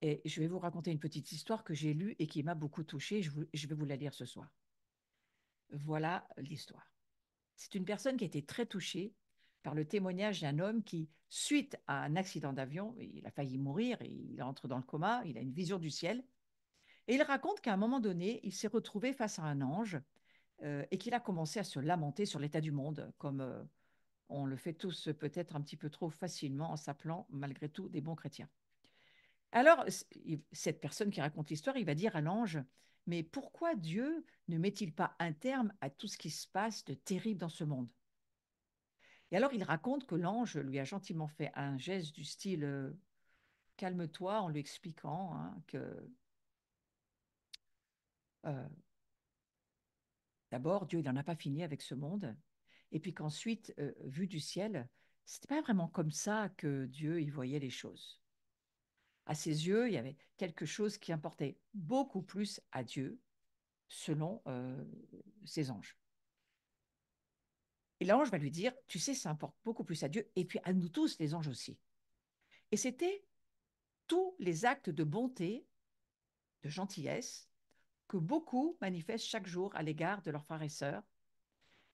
Et je vais vous raconter une petite histoire que j'ai lue et qui m'a beaucoup touchée. Je vais vous la lire ce soir. Voilà l'histoire. C'est une personne qui a été très touchée par le témoignage d'un homme qui, suite à un accident d'avion, il a failli mourir, et il entre dans le coma, il a une vision du ciel, et il raconte qu'à un moment donné, il s'est retrouvé face à un ange et qu'il a commencé à se lamenter sur l'état du monde, comme on le fait tous peut-être un petit peu trop facilement en s'appelant malgré tout des bons chrétiens. Alors, cette personne qui raconte l'histoire, il va dire à l'ange, mais pourquoi Dieu ne met-il pas un terme à tout ce qui se passe de terrible dans ce monde? Et alors, il raconte que l'ange lui a gentiment fait un geste du style calme-toi, en lui expliquant hein, que euh, d'abord, Dieu, il n'en a pas fini avec ce monde, et puis qu'ensuite, vu du ciel, c'était pas vraiment comme ça que Dieu y voyait les choses. À ses yeux, il y avait quelque chose qui importait beaucoup plus à Dieu, selon ses anges. Et l'ange va lui dire, tu sais, ça importe beaucoup plus à Dieu, et puis à nous tous, les anges aussi. Et c'était tous les actes de bonté, de gentillesse, que beaucoup manifestent chaque jour à l'égard de leurs frères et sœurs,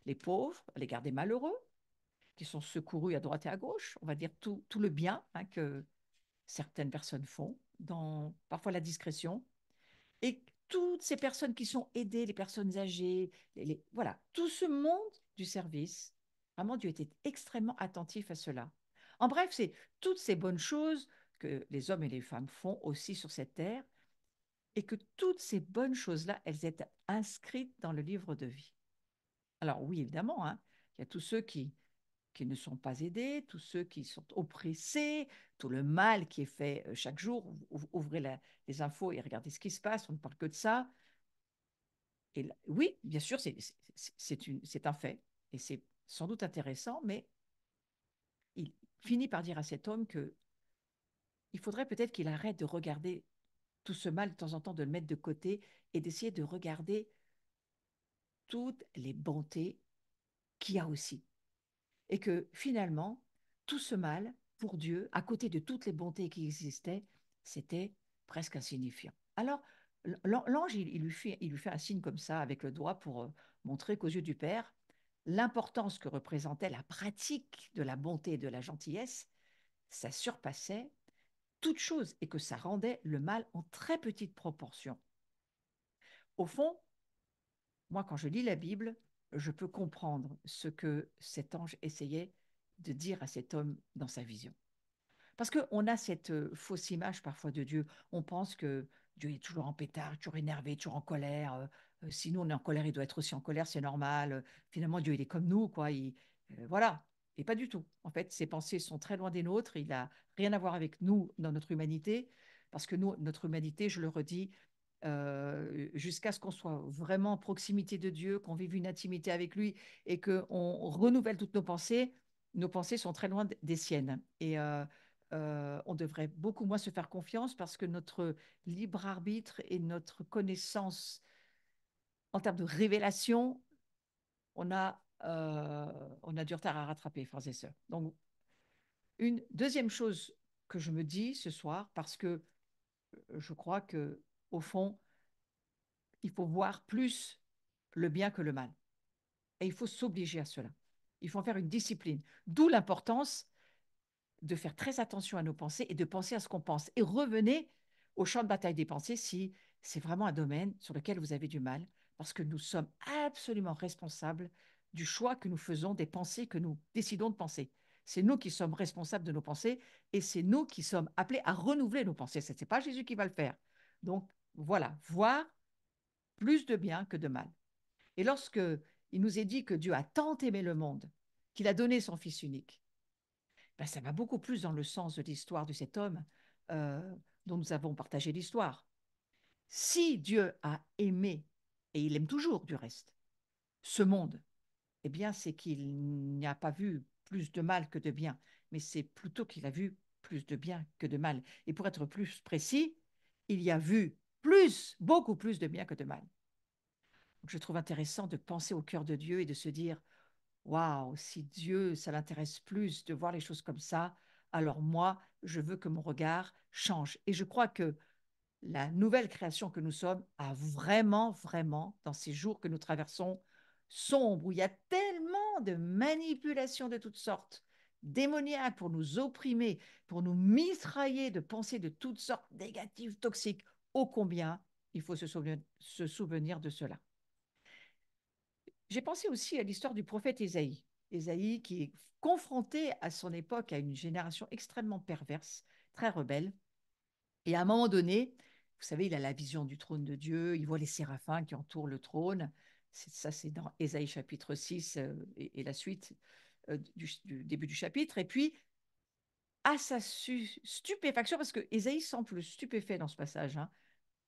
les pauvres, à l'égard des malheureux, qui sont secourus à droite et à gauche, on va dire tout le bien hein, que certaines personnes font, dans parfois la discrétion, et toutes ces personnes qui sont aidées, les personnes âgées, voilà, tout ce monde du service, vraiment Dieu était extrêmement attentif à cela. En bref, c'est toutes ces bonnes choses que les hommes et les femmes font aussi sur cette terre, et que toutes ces bonnes choses-là, elles étaient inscrites dans le livre de vie. Alors oui, évidemment, hein, il y a tous ceux qui ne sont pas aidés, tous ceux qui sont oppressés, tout le mal qui est fait chaque jour. Ouvrez les infos et regardez ce qui se passe, on ne parle que de ça. Et oui, bien sûr, c'est un fait, et c'est sans doute intéressant, mais il finit par dire à cet homme que il faudrait peut-être qu'il arrête de regarder tout ce mal de temps en temps, de le mettre de côté et d'essayer de regarder toutes les bontés qu'il y a aussi. Et que finalement, tout ce mal, pour Dieu, à côté de toutes les bontés qui existaient, c'était presque insignifiant. Alors, l'ange, il lui fait un signe comme ça avec le doigt pour montrer qu'aux yeux du Père, l'importance que représentait la pratique de la bonté et de la gentillesse, ça surpassait toute chose et que ça rendait le mal en très petite proportion. Au fond, moi, quand je lis la Bible, je peux comprendre ce que cet ange essayait de dire à cet homme dans sa vision. Parce qu'on a cette fausse image parfois de Dieu. On pense que Dieu est toujours en pétard, toujours énervé, toujours en colère. Si nous, on est en colère, il doit être aussi en colère, c'est normal. Finalement, Dieu, il est comme nous, quoi. Voilà. Et pas du tout. En fait, ses pensées sont très loin des nôtres. Il n'a rien à voir avec nous dans notre humanité. Parce que nous, notre humanité, je le redis, jusqu'à ce qu'on soit vraiment en proximité de Dieu, qu'on vive une intimité avec lui et qu'on renouvelle toutes nos pensées sont très loin des siennes. Et on devrait beaucoup moins se faire confiance parce que notre libre arbitre et notre connaissance en termes de révélation, on a du retard à rattraper, frères et sœurs. Donc, une deuxième chose que je me dis ce soir, parce que je crois que au fond, il faut voir plus le bien que le mal. Et il faut s'obliger à cela. Il faut en faire une discipline. D'où l'importance de faire très attention à nos pensées et de penser à ce qu'on pense. Et revenez au champ de bataille des pensées si c'est vraiment un domaine sur lequel vous avez du mal, parce que nous sommes absolument responsables du choix que nous faisons, des pensées que nous décidons de penser. C'est nous qui sommes responsables de nos pensées et c'est nous qui sommes appelés à renouveler nos pensées. Ce n'est pas Jésus qui va le faire. Donc voilà, voir plus de bien que de mal. Et lorsque il nous est dit que Dieu a tant aimé le monde qu'il a donné son Fils unique, ben, ça va beaucoup plus dans le sens de l'histoire de cet homme euh, dont nous avons partagé l'histoire. Si Dieu a aimé, et il aime toujours du reste, ce monde, eh bien c'est qu'il n'y a pas vu plus de mal que de bien, mais c'est plutôt qu'il a vu plus de bien que de mal. Et pour être plus précis, il y a vu plus, beaucoup plus de bien que de mal. Donc, je trouve intéressant de penser au cœur de Dieu et de se dire, waouh, si Dieu, ça l'intéresse plus de voir les choses comme ça, alors moi, je veux que mon regard change. Et je crois que la nouvelle création que nous sommes a vraiment, vraiment, dans ces jours que nous traversons, sombres, où il y a tellement de manipulations de toutes sortes, démoniaques pour nous opprimer, pour nous mitrailler de pensées de toutes sortes négatives, toxiques, ô combien il faut se souvenir de cela. J'ai pensé aussi à l'histoire du prophète Ésaïe. Ésaïe qui est confronté à son époque à une génération extrêmement perverse, très rebelle. Et à un moment donné, vous savez, il a la vision du trône de Dieu, il voit les séraphins qui entourent le trône. Ça, c'est dans Ésaïe chapitre 6 et la suite du début du chapitre. Et puis, à sa stupéfaction, parce que Ésaïe semble stupéfait dans ce passage, hein,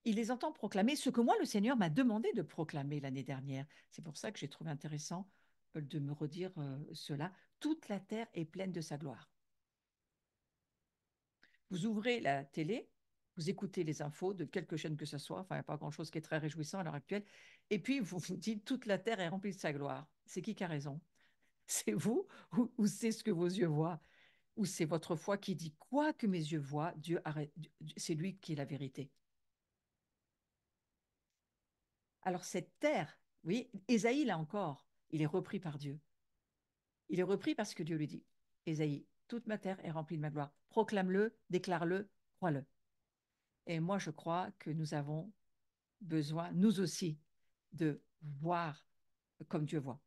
il les entend proclamer ce que moi, le Seigneur, m'a demandé de proclamer l'année dernière. C'est pour ça que j'ai trouvé intéressant de me redire cela. Toute la terre est pleine de sa gloire. Vous ouvrez la télé, vous écoutez les infos de quelque chaîne que ce soit, enfin, il n'y a pas grand-chose qui est très réjouissant à l'heure actuelle, et puis vous vous dites toute la terre est remplie de sa gloire. C'est qui a raison? C'est vous ou c'est ce que vos yeux voient? Ou c'est votre foi qui dit quoi que mes yeux voient, c'est lui qui est la vérité. Alors cette terre, oui, Ésaïe là encore, il est repris par Dieu. Il est repris parce que Dieu lui dit, Ésaïe, toute ma terre est remplie de ma gloire. Proclame-le, déclare-le, crois-le. Et moi, je crois que nous avons besoin, nous aussi, de voir comme Dieu voit.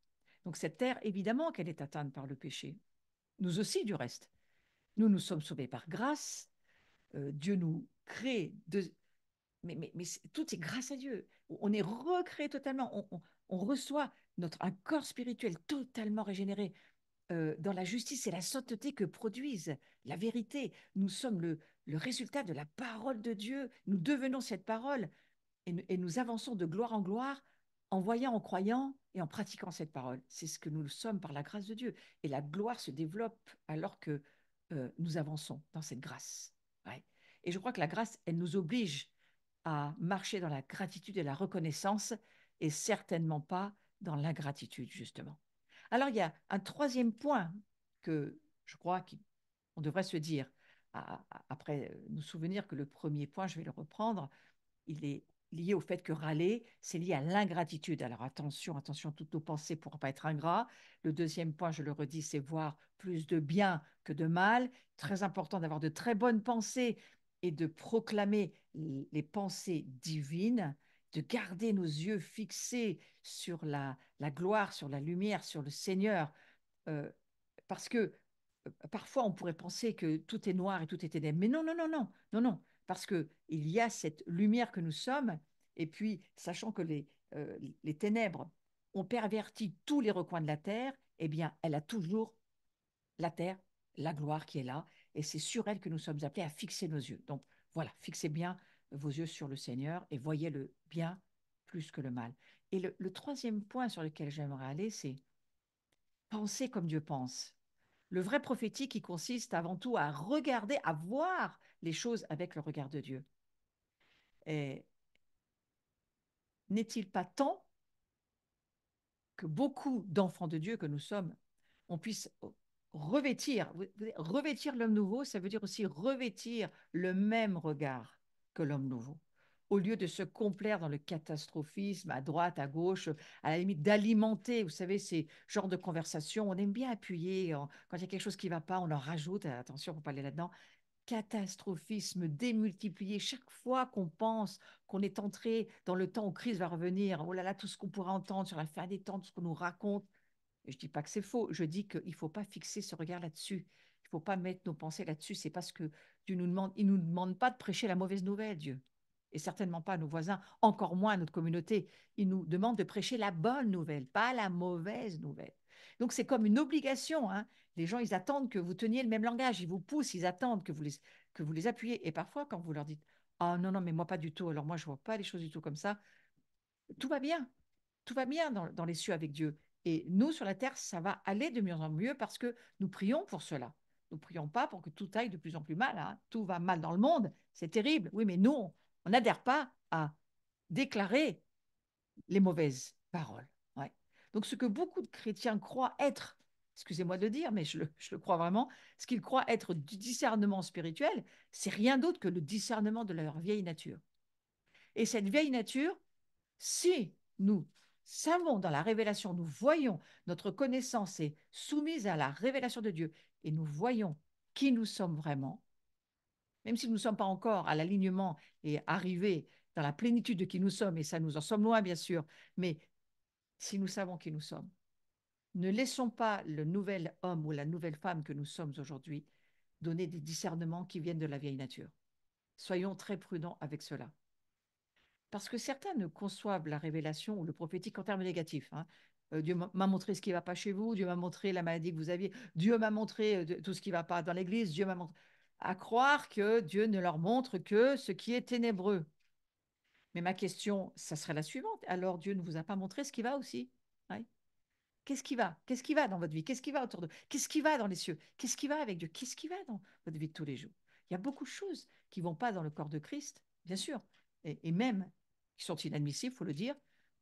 Donc cette terre, évidemment qu'elle est atteinte par le péché. Nous aussi, du reste. Nous, nous sommes sauvés par grâce. Dieu nous crée de... Mais tout est grâce à Dieu. On est recréé totalement. On reçoit un corps spirituel totalement régénéré dans la justice et la sainteté que produisent la vérité. Nous sommes le résultat de la parole de Dieu. Nous devenons cette parole et nous avançons de gloire en gloire en voyant, en croyant et en pratiquant cette parole. C'est ce que nous sommes par la grâce de Dieu. Et la gloire se développe alors que nous avançons dans cette grâce. Ouais. Et je crois que la grâce, elle nous oblige à marcher dans la gratitude et la reconnaissance et certainement pas dans l'ingratitude, justement. Alors, il y a un troisième point que je crois qu'on devrait se dire, après nous souvenir que le premier point, je vais le reprendre, il est lié au fait que râler, c'est lié à l'ingratitude. Alors attention, attention, toutes nos pensées pour ne pas être ingrat. Le deuxième point, je le redis, c'est voir plus de bien que de mal. Très important d'avoir de très bonnes pensées et de proclamer les pensées divines, de garder nos yeux fixés sur la gloire, sur la lumière, sur le Seigneur. Euh, Parce que parfois on pourrait penser que tout est noir et tout est ténèbres. Mais non, non, non, non, non, non. Parce qu'il y a cette lumière que nous sommes, et puis sachant que les ténèbres ont perverti tous les recoins de la terre, eh bien, elle a toujours la terre, la gloire qui est là, et c'est sur elle que nous sommes appelés à fixer nos yeux. Donc voilà, fixez bien vos yeux sur le Seigneur et voyez le bien plus que le mal. Et le troisième point sur lequel j'aimerais aller, c'est penser comme Dieu pense. Le vrai prophétique, qui consiste avant tout à regarder, à voir les choses avec le regard de Dieu. Et n'est-il pas temps que beaucoup d'enfants de Dieu que nous sommes, on puisse revêtir l'homme nouveau, ça veut dire aussi revêtir le même regard que l'homme nouveau. Au lieu de se complaire dans le catastrophisme à droite, à gauche, à la limite d'alimenter, vous savez, ces genres de conversations, on aime bien appuyer, quand il y a quelque chose qui ne va pas, on en rajoute, attention, il ne faut pas aller là-dedans, catastrophisme démultiplié. Chaque fois qu'on pense qu'on est entré dans le temps où Christ va revenir, oh là là, tout ce qu'on pourra entendre sur la fin des temps, tout ce qu'on nous raconte. Et je ne dis pas que c'est faux, je dis qu'il ne faut pas fixer ce regard là-dessus. Il ne faut pas mettre nos pensées là-dessus. C'est parce que Dieu nous demande, il ne nous demande pas de prêcher la mauvaise nouvelle, Dieu. Et certainement pas à nos voisins, encore moins à notre communauté. Il nous demande de prêcher la bonne nouvelle, pas la mauvaise nouvelle. Donc c'est comme une obligation, hein. Les gens, ils attendent que vous teniez le même langage, ils vous poussent, ils attendent que vous les appuyez. Et parfois, quand vous leur dites, ah non, non, mais moi pas du tout, alors moi je ne vois pas les choses du tout comme ça, tout va bien. Tout va bien dans les cieux avec Dieu. Et nous, sur la terre, ça va aller de mieux en mieux parce que nous prions pour cela. Nous ne prions pas pour que tout aille de plus en plus mal, hein. Tout va mal dans le monde, c'est terrible. Oui, mais nous, on n'adhère pas à déclarer les mauvaises paroles. Ouais. Donc, ce que beaucoup de chrétiens croient être excusez-moi de le dire, mais je le crois vraiment, ce qu'ils croient être du discernement spirituel, c'est rien d'autre que le discernement de leur vieille nature. Et cette vieille nature, si nous savons dans la révélation, nous voyons notre connaissance est soumise à la révélation de Dieu et nous voyons qui nous sommes vraiment, même si nous ne sommes pas encore à l'alignement et arrivés dans la plénitude de qui nous sommes, et ça nous en sommes loin bien sûr, mais si nous savons qui nous sommes, ne laissons pas le nouvel homme ou la nouvelle femme que nous sommes aujourd'hui donner des discernements qui viennent de la vieille nature. Soyons très prudents avec cela. Parce que certains ne conçoivent la révélation ou le prophétique en termes négatifs. Hein. Dieu m'a montré ce qui ne va pas chez vous, Dieu m'a montré la maladie que vous aviez, Dieu m'a montré tout ce qui ne va pas dans l'Église, Dieu m'a montré. À croire que Dieu ne leur montre que ce qui est ténébreux. Mais ma question, ça serait la suivante. Alors Dieu ne vous a pas montré ce qui va aussi? Ouais. Qu'est-ce qui va? Qu'est-ce qui va dans votre vie? Qu'est-ce qui va autour de vous? Qu'est-ce qui va dans les cieux? Qu'est-ce qui va avec Dieu? Qu'est-ce qui va dans votre vie de tous les jours? Il y a beaucoup de choses qui ne vont pas dans le corps de Christ, bien sûr, et même qui sont inadmissibles, il faut le dire.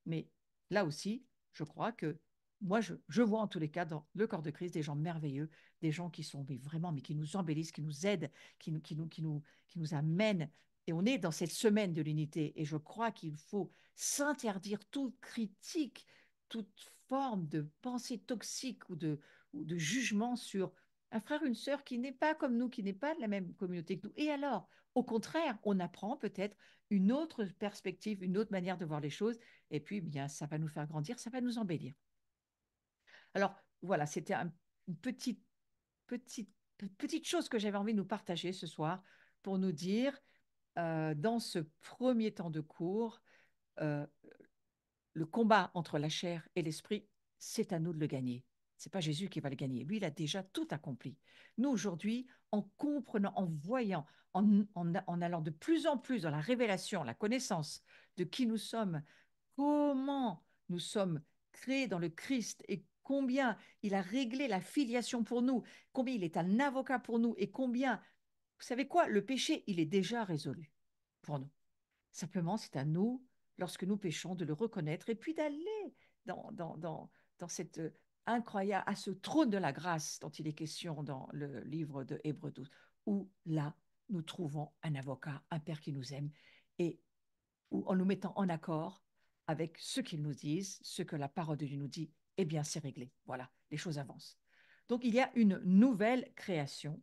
Mais là aussi, je crois que moi, je vois en tous les cas dans le corps de Christ des gens merveilleux, des gens qui sont mais vraiment, mais qui nous embellissent, qui nous aident, qui nous amènent. Et on est dans cette semaine de l'unité. Et je crois qu'il faut s'interdire toute critique, toute forme de pensée toxique ou de jugement sur un frère, une sœur qui n'est pas comme nous, qui n'est pas de la même communauté que nous. Et alors, au contraire, on apprend peut-être une autre perspective, une autre manière de voir les choses, et puis bien, ça va nous faire grandir, ça va nous embellir. Alors, voilà, c'était une petite, petite chose que j'avais envie de nous partager ce soir pour nous dire, dans ce premier temps de cours, euh, le combat entre la chair et l'esprit, c'est à nous de le gagner. C'est pas Jésus qui va le gagner. Lui, il a déjà tout accompli. Nous, aujourd'hui, en comprenant, en voyant, en allant de plus en plus dans la révélation, la connaissance de qui nous sommes, comment nous sommes créés dans le Christ et combien il a réglé la filiation pour nous, combien il est un avocat pour nous et combien, vous savez quoi, le péché, il est déjà résolu pour nous. Simplement, c'est à nous, lorsque nous péchons, de le reconnaître et puis d'aller dans cette incroyable, à ce trône de la grâce dont il est question dans le livre de Hébreux 12, où là, nous trouvons un avocat, un Père qui nous aime, et où en nous mettant en accord avec ce qu'ils nous disent, ce que la parole de Dieu nous dit, eh bien, c'est réglé. Voilà, les choses avancent. Donc, il y a une nouvelle création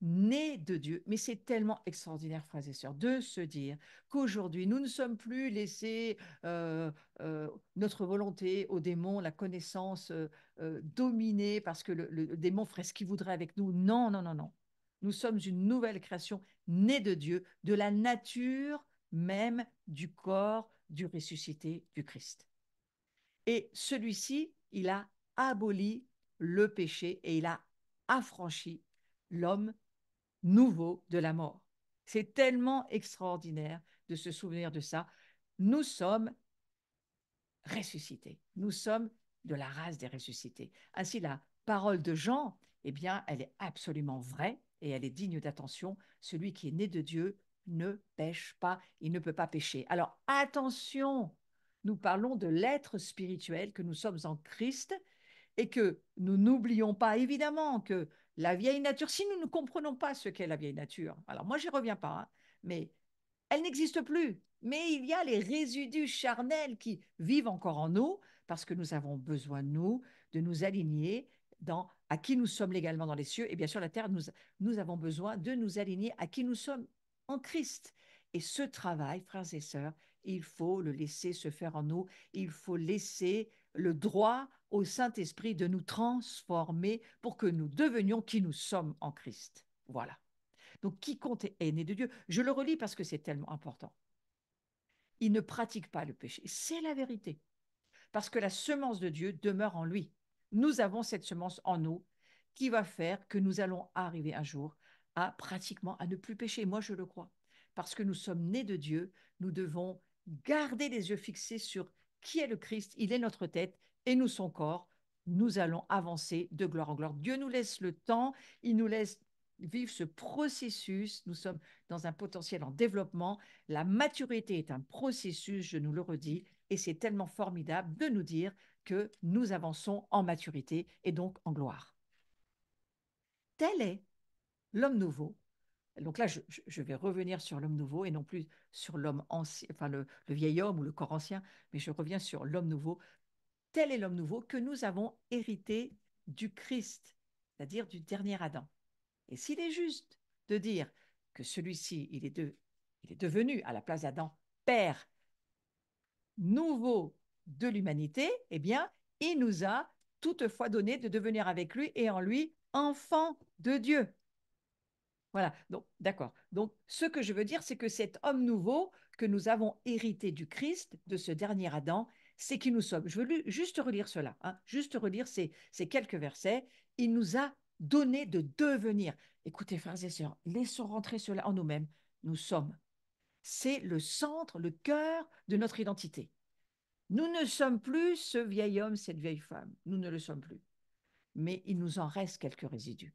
né de Dieu. Mais c'est tellement extraordinaire, frères et sœurs, de se dire qu'aujourd'hui, nous ne sommes plus laissés notre volonté au démon, la connaissance dominée parce que le démon ferait ce qu'il voudrait avec nous. Non, non, non, non. Nous sommes une nouvelle création née de Dieu, de la nature même du corps du ressuscité du Christ. Et celui-ci, il a aboli le péché et il a affranchi l'homme nouveau de la mort. C'est tellement extraordinaire de se souvenir de ça. Nous sommes ressuscités. Nous sommes de la race des ressuscités. Ainsi, la parole de Jean, eh bien, elle est absolument vraie et elle est digne d'attention. Celui qui est né de Dieu ne pêche pas, il ne peut pas pécher. Alors attention, nous parlons de l'être spirituel que nous sommes en Christ et que nous n'oublions pas évidemment que la vieille nature, si nous ne comprenons pas ce qu'est la vieille nature, alors moi j'y reviens pas, hein, mais elle n'existe plus. Mais il y a les résidus charnels qui vivent encore en nous parce que nous avons besoin de nous aligner à qui nous sommes légalement dans les cieux. Et bien sûr, la terre, nous avons besoin de nous aligner à qui nous sommes en Christ. Et ce travail, frères et sœurs, il faut le laisser se faire en nous. Il faut laisser le droit au Saint-Esprit de nous transformer pour que nous devenions qui nous sommes en Christ. Voilà. Donc, quiconque est né de Dieu, je le relis parce que c'est tellement important. Il ne pratique pas le péché. C'est la vérité. Parce que la semence de Dieu demeure en lui. Nous avons cette semence en nous qui va faire que nous allons arriver un jour à pratiquement à ne plus pécher. Moi, je le crois. Parce que nous sommes nés de Dieu, nous devons garder les yeux fixés sur qui est le Christ. Il est notre tête et nous son corps. Nous allons avancer de gloire en gloire. Dieu nous laisse le temps, il nous laisse vivre ce processus. Nous sommes dans un potentiel en développement. La maturité est un processus, je nous le redis, et c'est tellement formidable de nous dire que nous avançons en maturité et donc en gloire. Tel est l'homme nouveau. Donc là, je vais revenir sur l'homme nouveau et non plus sur l'homme ancien, enfin le vieil homme ou le corps ancien, mais je reviens sur l'homme nouveau. Tel est l'homme nouveau que nous avons hérité du Christ, c'est-à-dire du dernier Adam. Et s'il est juste de dire que celui-ci, il est devenu, à la place d'Adam, père nouveau de l'humanité, eh bien, il nous a toutefois donné de devenir avec lui et en lui enfant de Dieu. Voilà, donc d'accord. Donc ce que je veux dire, c'est que cet homme nouveau que nous avons hérité du Christ, de ce dernier Adam, c'est qui nous sommes. Je veux juste relire cela, hein, juste relire ces quelques versets. Il nous a donné de devenir. Écoutez, frères et sœurs, laissons rentrer cela en nous-mêmes. Nous sommes. C'est le centre, le cœur de notre identité. Nous ne sommes plus ce vieil homme, cette vieille femme. Nous ne le sommes plus. Mais il nous en reste quelques résidus.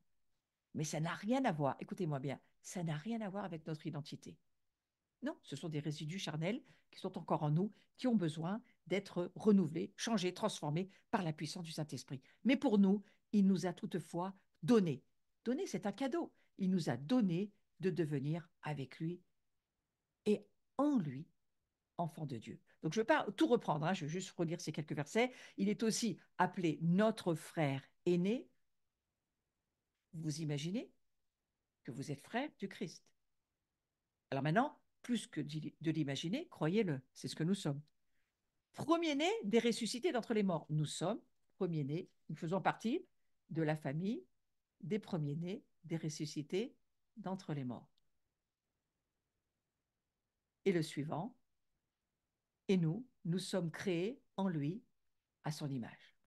Mais ça n'a rien à voir, écoutez-moi bien, ça n'a rien à voir avec notre identité. Non, ce sont des résidus charnels qui sont encore en nous, qui ont besoin d'être renouvelés, changés, transformés par la puissance du Saint-Esprit. Mais pour nous, il nous a toutefois donné. Donné, c'est un cadeau. Il nous a donné de devenir avec lui et en lui enfant de Dieu. Donc je ne veux pas tout reprendre, hein, je veux juste relire ces quelques versets. Il est aussi appelé notre frère aîné. Vous imaginez que vous êtes frère du Christ. Alors maintenant, plus que de l'imaginer, croyez-le, c'est ce que nous sommes. Premier-né des ressuscités d'entre les morts. Nous sommes premiers-nés, nous faisons partie de la famille des premiers-nés des ressuscités d'entre les morts. Et le suivant, et nous sommes créés en lui à son image.